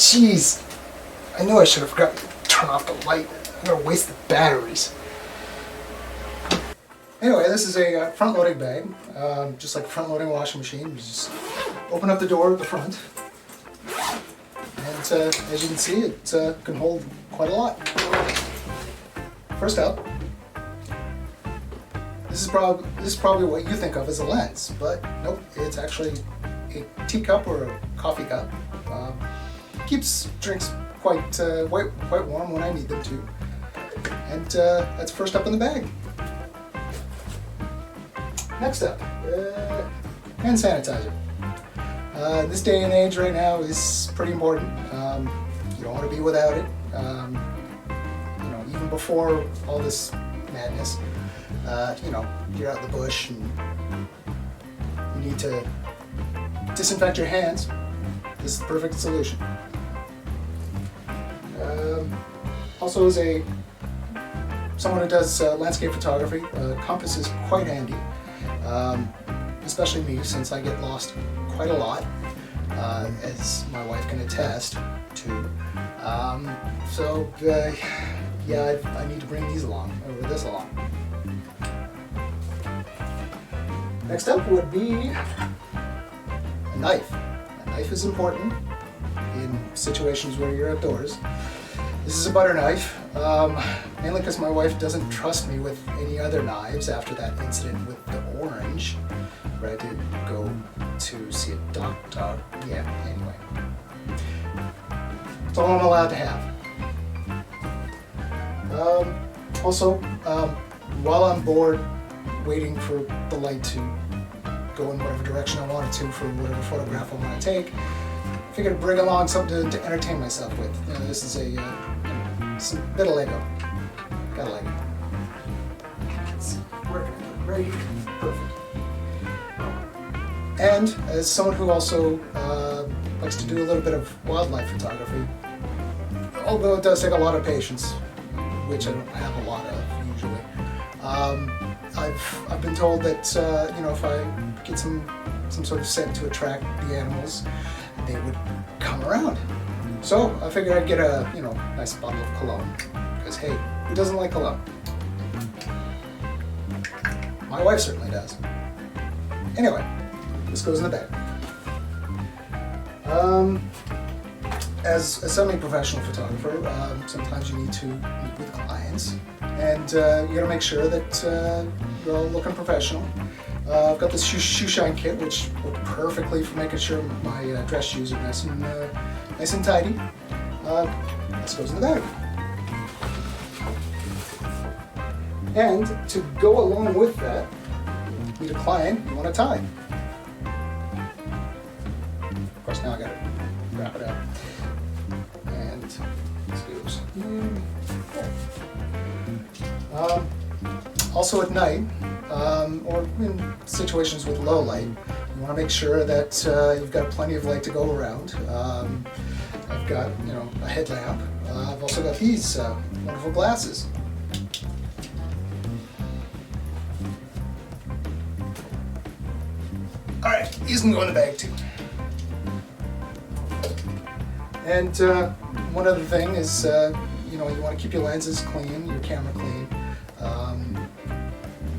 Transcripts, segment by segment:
Jeez, I knew I should have forgotten to turn off the light. I'm gonna waste the batteries. Anyway, this is a front-loading bag, just like a front-loading washing machine. You just open up the door at the front, and as you can see, it can hold quite a lot. First up, this is probably what you think of as a lens, but nope, it's actually a teacup or a coffee cup. Keeps drinks quite warm when I need them to, and that's first up in the bag. Next up, hand sanitizer. This day and age right now is pretty important. You don't want to be without it. Even before all this madness, you're out in the bush and you need to disinfect your hands. This is the perfect solution. Also, as someone who does landscape photography, compass is quite handy. Especially me, since I get lost quite a lot, as my wife can attest to. Yeah, I need to bring these along, or this along. Next up would be a knife. A knife is important in situations where you're outdoors. This is a butter knife, mainly because my wife doesn't trust me with any other knives after that incident with the orange, where I did go to see a doctor. Yeah, anyway. It's all I'm allowed to have. Also, while I'm bored waiting for the light to go in whatever direction I want it to for whatever photograph I want to take, I figured I'd bring along something to entertain myself with. This is a bit of Lego. Got a Lego. It's working right here. Perfect. And as someone who also likes to do a little bit of wildlife photography, although it does take a lot of patience, which I don't have a lot of usually, I've been told that if I get some sort of scent to attract the animals, they would come around. So I figured I'd get a nice bottle of cologne, because hey, who doesn't like cologne? My wife certainly does. Anyway, this goes in the bag. As a semi-professional photographer, sometimes you need to meet with clients, and you got to make sure that you're all looking professional. I've got this shoe shine kit, which worked perfectly for making sure my dress shoes are nice and tidy. This goes in the bag. And to go along with that, you need a client, you want a tie. Of course, now I gotta wrap it up. And this goes in there. Also at night, or in situations with low light, you want to make sure that you've got plenty of light to go around. I've got a headlamp. I've also got these wonderful glasses. Alright, these can go in the bag too. And one other thing is, you want to keep your lenses clean, your camera clean.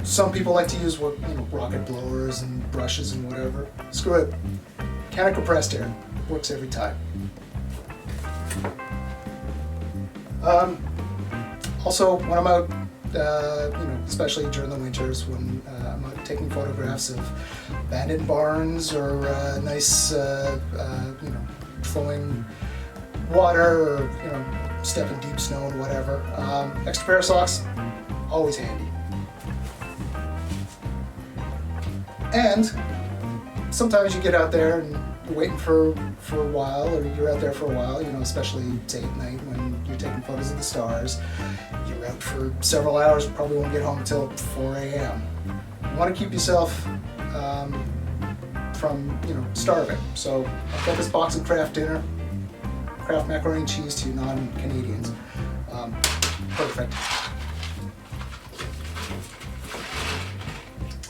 Some people like to use rocket blowers and brushes and whatever. Screw it. Mechanical compressed air works every time. Also, when I'm out, especially during the winters, when I'm out taking photographs of abandoned barns or nice, flowing water, or step in deep snow and whatever, extra pair of socks, always handy. And sometimes you get out there and you're waiting for a while, or you're out there for a while, especially say at night when you're taking photos of the stars. You're out for several hours, probably won't get home until 4 a.m. You want to keep yourself from starving. So I've got this box of Kraft dinner, Kraft macaroni and cheese to non-Canadians. Perfect.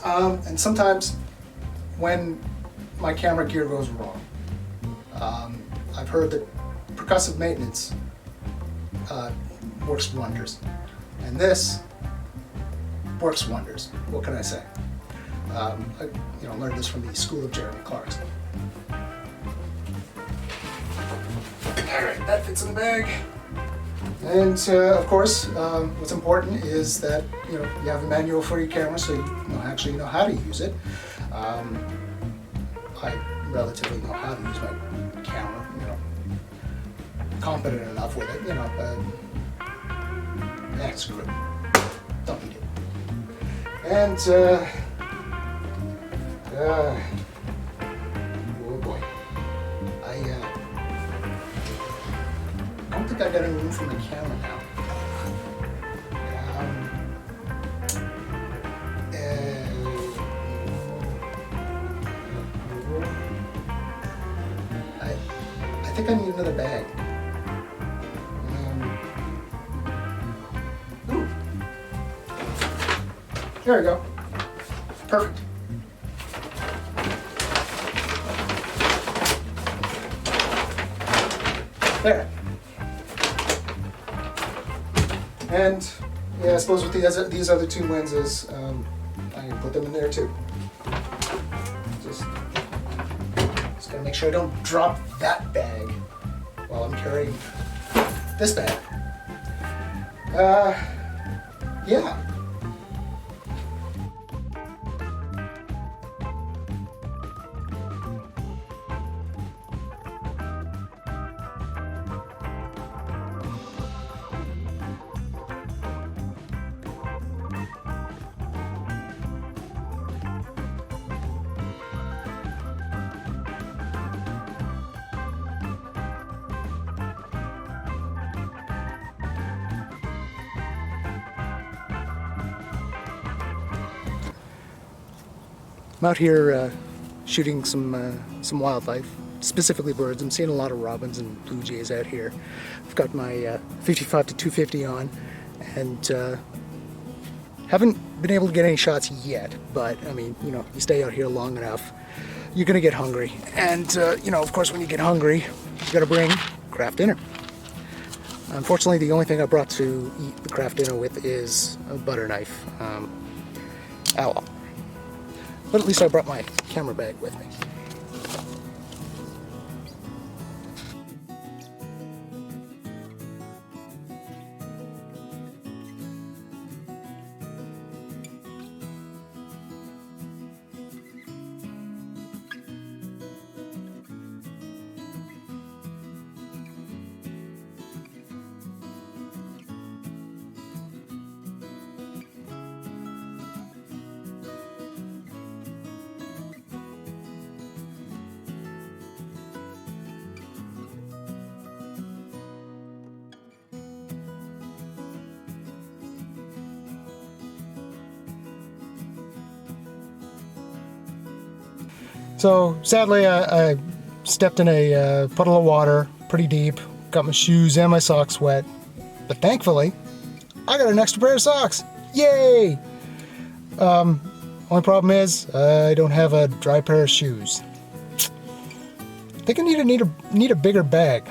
And sometimes when my camera gear goes wrong, I've heard that percussive maintenance works wonders. And this works wonders. What can I say? I learned this from the School of Jeremy Clarkson. Alright, that fits in the bag. And of course, what's important is that you have a manual for your camera, so you actually know how to use it. I relatively know how to use my camera, competent enough with it, but screw it. Don't need it. And oh boy, I don't think I got any room for my camera now. I think I need another bag. Ooh. There we go. Perfect. There. And yeah, I suppose with these other two lenses, I can put them in there too. Just gotta make sure I don't drop that bag while I'm carrying this bag. Yeah. I'm out here shooting some wildlife, specifically birds. I'm seeing a lot of robins and blue jays out here. I've got my 55 to 250 on, and haven't been able to get any shots yet. But I mean, you stay out here long enough, you're gonna get hungry, and of course, when you get hungry, you gotta bring craft dinner. Unfortunately, the only thing I brought to eat the craft dinner with is a butter knife. Ow. But at least I brought my camera bag with me. So sadly, I stepped in a puddle of water pretty deep, got my shoes and my socks wet, but thankfully I got an extra pair of socks. Yay! Only problem is I don't have a dry pair of shoes. I think I need a bigger bag.